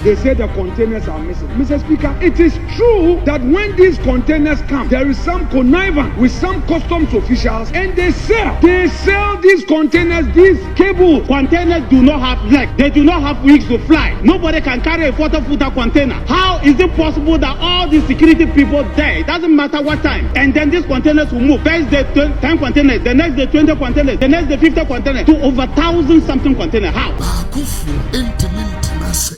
They say the containers are missing. Mr. Speaker, it is true that when these containers come, there is some connivance with some customs officials and they sell these containers, these cables. Containers do not have legs. They do not have wings to fly. Nobody can carry a 40-footer container. How is it possible that all the security people there, it doesn't matter what time, and then these containers will move? First day 10 containers, the next day 20 containers, the next day 50 containers, to over 1,000-something containers. How?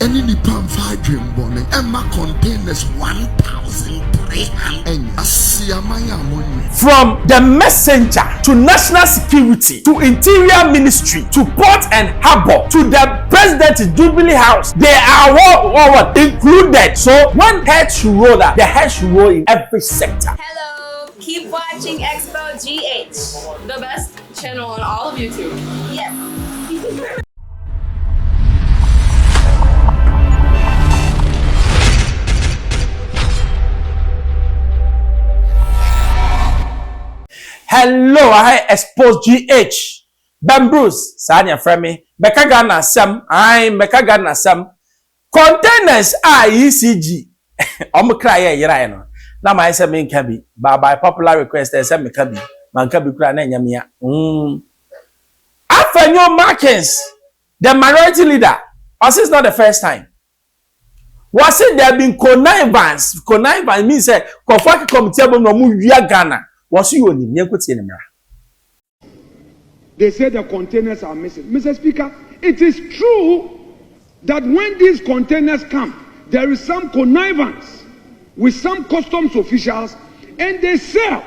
Any Nippon 5 dream bonnet, Emma containers 1,300. From the messenger to national security to interior ministry to port and harbor to the president's Jubilee House, they are all included. So when heads should roll, the heads should roll in every sector. Hello, keep watching Xposed GH, the best channel on all of YouTube. Yes. Hello, I Xposed GH. Bambroos, Sanya Fremi, Bekagana Sam, Bekagana Sam. Containers are ECG. Omukra Yerano. Now my seven can be, but by popular request, there's some can be. Man can be crying Yamia. After your markings, the minority leader, was this not the first time? Was it there been connivance? Connivance means that Kofaki committee no Muya Ghana. They say the containers are missing. Mr. Speaker, it is true that when these containers come, there is some connivance with some customs officials and they sell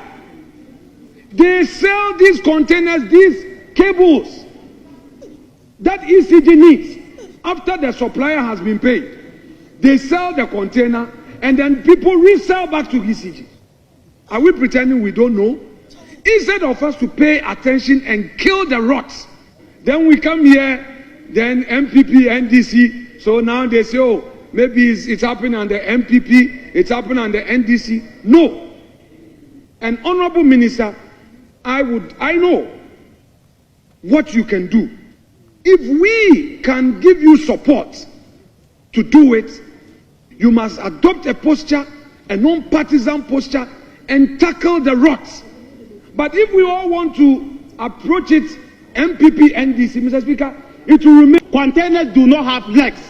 these containers, these cables that ECG needs after the supplier has been paid. They sell the container and then people resell back to ECG. Are we pretending we don't know? Instead of us to pay attention and kill the rots, then we come here, then MPP, NDC. So now they say, oh, maybe it's happening under MPP, it's happening under NDC. No. An honorable minister, I know what you can do. If we can give you support to do it, you must adopt a posture, a non-partisan posture, and tackle the rots. But if we all want to approach it MPP, NDC, Mr. Speaker, it will remain. Containers do not have legs.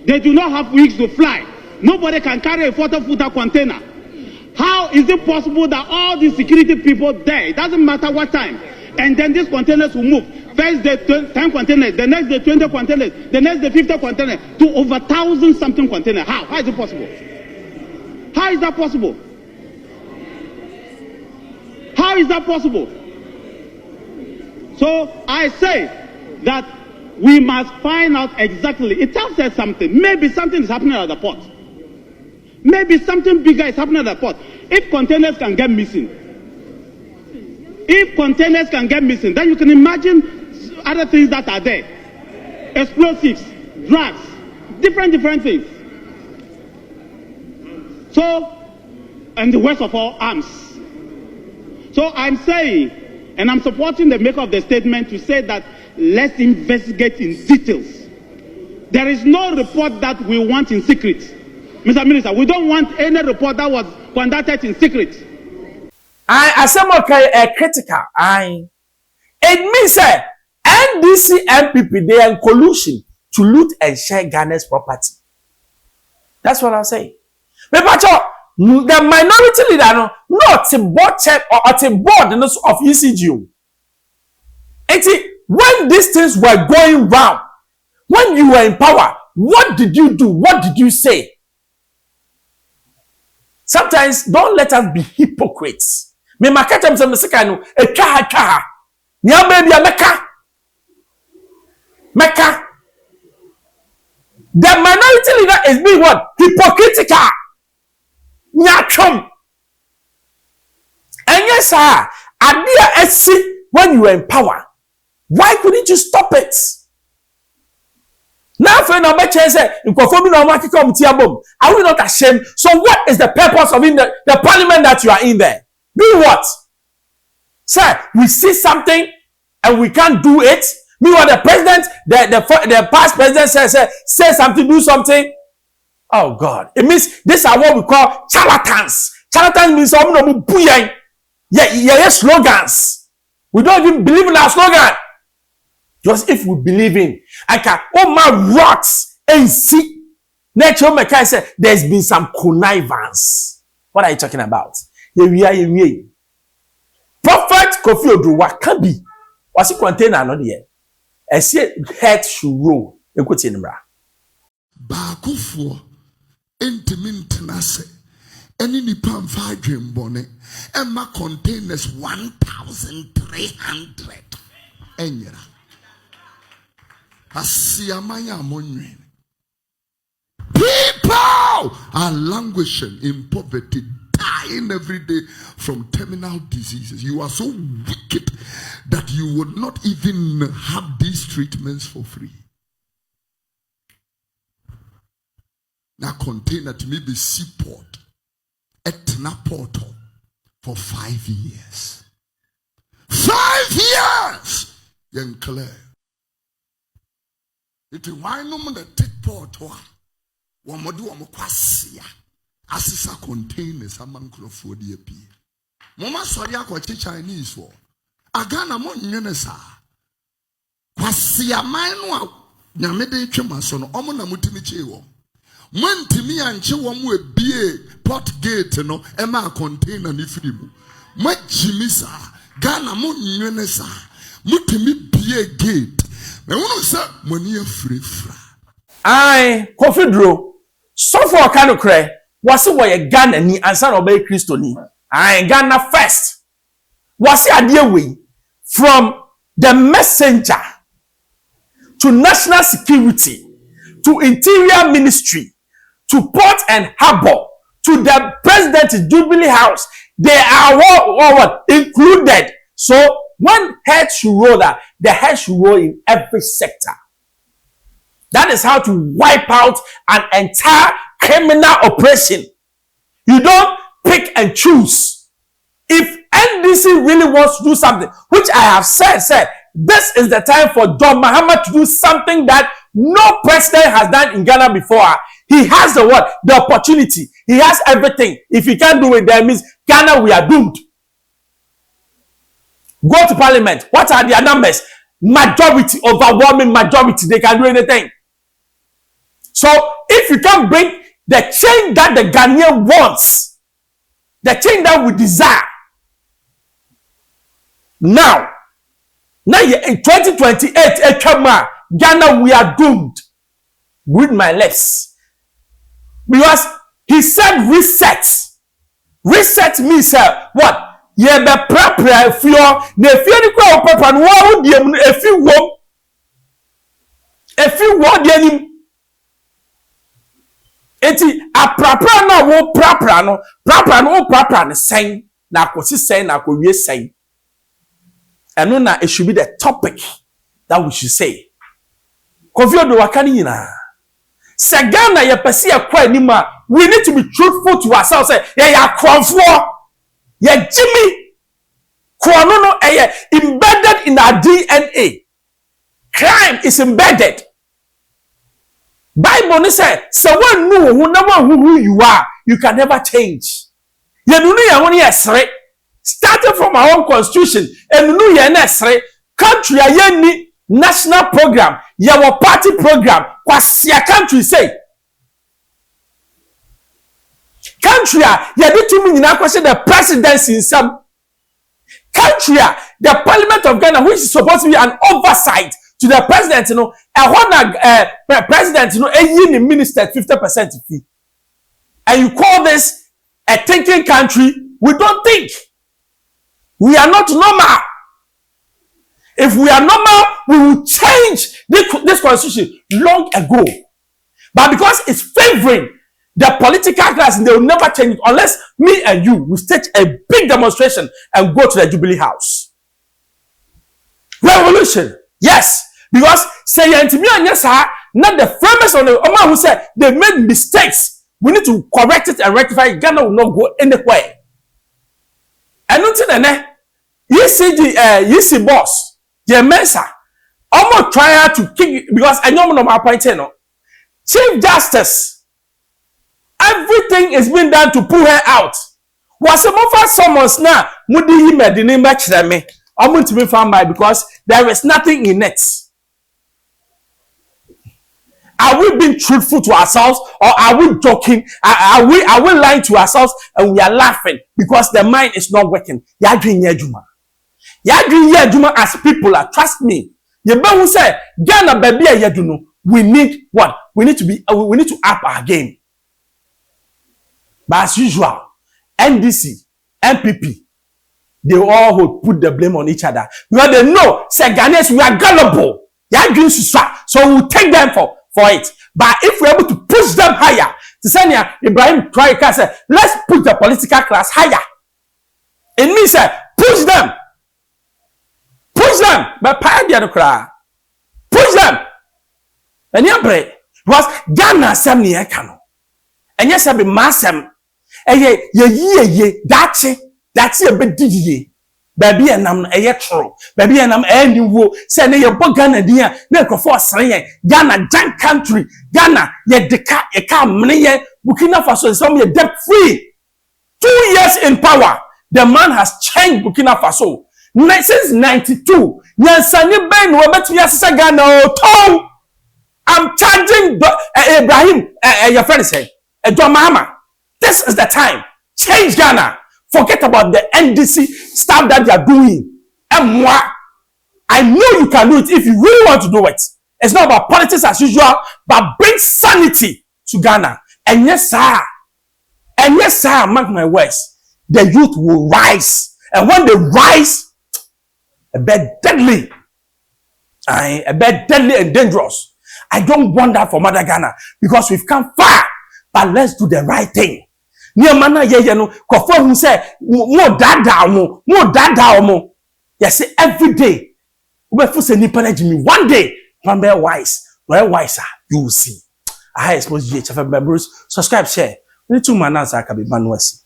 They do not have wings to fly. Nobody can carry a 40-footer container. How is it possible that all the security people there, it doesn't matter what time, and then these containers will move? First day 10 containers, the next day 20 containers, the next day 50 containers, to over 1,000-something containers. How? How is it possible? How is that possible? How is that possible? So I say that we must find out exactly. It tells us something. Maybe something is happening at the port. Maybe something bigger is happening at the port. If containers can get missing, then you can imagine other things that are there. Explosives, drugs, different things. So, and the worst of all, arms. So I'm saying, and I'm supporting the maker of the statement to say that let's investigate in details. There is no report that we want in secret. Mr. Minister, we don't want any report that was conducted in secret. I say critical. It means that NDC MPP, they are in collusion to loot and share Ghana's property. That's what I'm saying. But the minority leader not a board check or at a board of ECG. When these things were going round, when you were in power, what did you do? What did you say? Sometimes don't let us be hypocrites. Me makata msemeseka no etwa nya baby meka. The minority leader is being what? Hypocritical. Nyatrom. And yes, sir, idea SC when you were in power. Why couldn't you stop it? Now, for now, are we not ashamed? So, what is the purpose of in the parliament that you are in there? Do what? Sir, we see something and we can't do it. Meanwhile, the president, the past president say something, do something. Oh God. It means these are what we call charlatans. Charlatans means slogans. We don't even believe in our slogan. Just if we believe in, I can my rocks and see. Nature Mekai said there's been some connivance. What are you talking about? Prophet Kofi Oduwa can be. Was he container not there? I said head should roll. You could see him. Bakufo intimintenase any nipa mfa adwembone emma containers 1,300 enyera asiamanya amonwen. People are languishing in poverty, dying every day from terminal diseases. You are so wicked that you would not even have these treatments for free. Now container to me be seaport, Etna Portal for 5 years. 5 years! Young Claire. It is why no man take port one. Wamadu wamukwasia. Asisa containers among for the AP. Mama sorry I Chinese for. Agana mon yenesa. Kwasia mine nyamede chemasono omona mutimichewo. Mwentimi anche wamwe bie port gate no ema container ni frimu. Mwajimisa Ghana mon yenesa. Mutimi bie gate. Me wono say money free fra. I Kofi Dro. So for kind of cry, was it why Ghana ni answer obey Christo ni? I Ghana first. Was it a dear way from the messenger to national security to interior ministry to port and harbor to the president's Jubilee House? They are what included. So when head should roll that, the head should roll in every sector. That is how to wipe out an entire criminal operation. You don't pick and choose. If NDC really wants to do something, which I have said, this is the time for John Mahama to do something that no president has done in Ghana before. He has the opportunity. He has everything. If he can't do it, that means Ghana, we are doomed. Go to parliament. What are their numbers? Majority, overwhelming majority. They can do anything. So if you can bring the change that the Ghanaian wants, the change that we desire, now in 2028, Ghana, we are doomed. Read my lips. Because he said reset. Reset means what? Ye be prapra if you ne fie ni kwa prapra no wo die mu efi wo die nim. Eti aprapra na wo prapra no wo prapra ne sen na akosi sen na akowie sen. Eno na it should be the topic that we should say. Kofi Oduwa kan nyina. Se Ghana ye pese ye kwa anima, we need to be truthful to ourselves. Say ye akrofo, ye Jimmy Krono no embedded in our DNA. Crime is embedded. Bible say, so one know who you are, you can never change. You know you only esre. Starting from our own constitution, and you know you esre. Country a national program, your party program. What's your country say? Country you did to me in question the presidency in some country, the Parliament of Ghana, which is supposed to be an oversight to the president, you know, president, you know, a minister 50% fee. And you call this a thinking country? We don't think. We are not normal. If we are normal, we will change this constitution long ago. But because it's favoring the political class, they will never change it unless me and you will stage a big demonstration and go to the Jubilee House. Revolution. Yes. Because say me and yes, not the famous on the Oma who said they made mistakes. We need to correct it and rectify it. Ghana will not go anywhere. And until then, you see boss, the Mensa, almost try to kick because I know no appointed no. Chief Justice, everything is being done to pull her out. Was some of us summons now, Mudi him at the name match me. I want to be found by because there is nothing in it. Are we being truthful to ourselves or are we joking? Are we lying to ourselves and we are laughing because the mind is not working? Ya doing yejuma. Ya doing yejuma as people are. Trust me. You better say Ghana baby yedunu. We need what? We need to up our game. But as usual, NDC, MPP, they all would put the blame on each other. Because they know, say Ghanaians, we are gullible. So we'll take them for it. But if we're able to push them higher, to say Ibrahim Traoré said, let's put the political class higher. It means push them. Push them. But push them. And you break. Because Ghana sem ni ekano. And yes, I be massem. Ye, that's a bit didi. Baby and I'm a true. Baby and I'm any wo. Say, your Ghana dear, no for saying Ghana, giant country. Ghana, ye deca, ye come, money, Burkina Faso, some ye debt free. 2 years in power. The man has changed Burkina Faso. Since 92. Yes, I need Ben, but yes, Ghana, oh, I'm charging Ibrahim, your friend said, John Mahama. This is the time. Change Ghana. Forget about the NDC stuff that you are doing. And moi, I know you can do it if you really want to do it. It's not about politics as usual, but bring sanity to Ghana. And yes, sir. Mark my words. The youth will rise. And when they rise, a bit deadly. A bit deadly and dangerous. I don't want that for Mother Ghana because we've come far. But let's do the right thing. Near mana ye no kofo hu say mo dada mo. Yes, every day. We fu say nipa na jimi one day one be wise. Where wiser you will see. I Xposed GH members subscribe share. We 2 man answer ka be manuasi.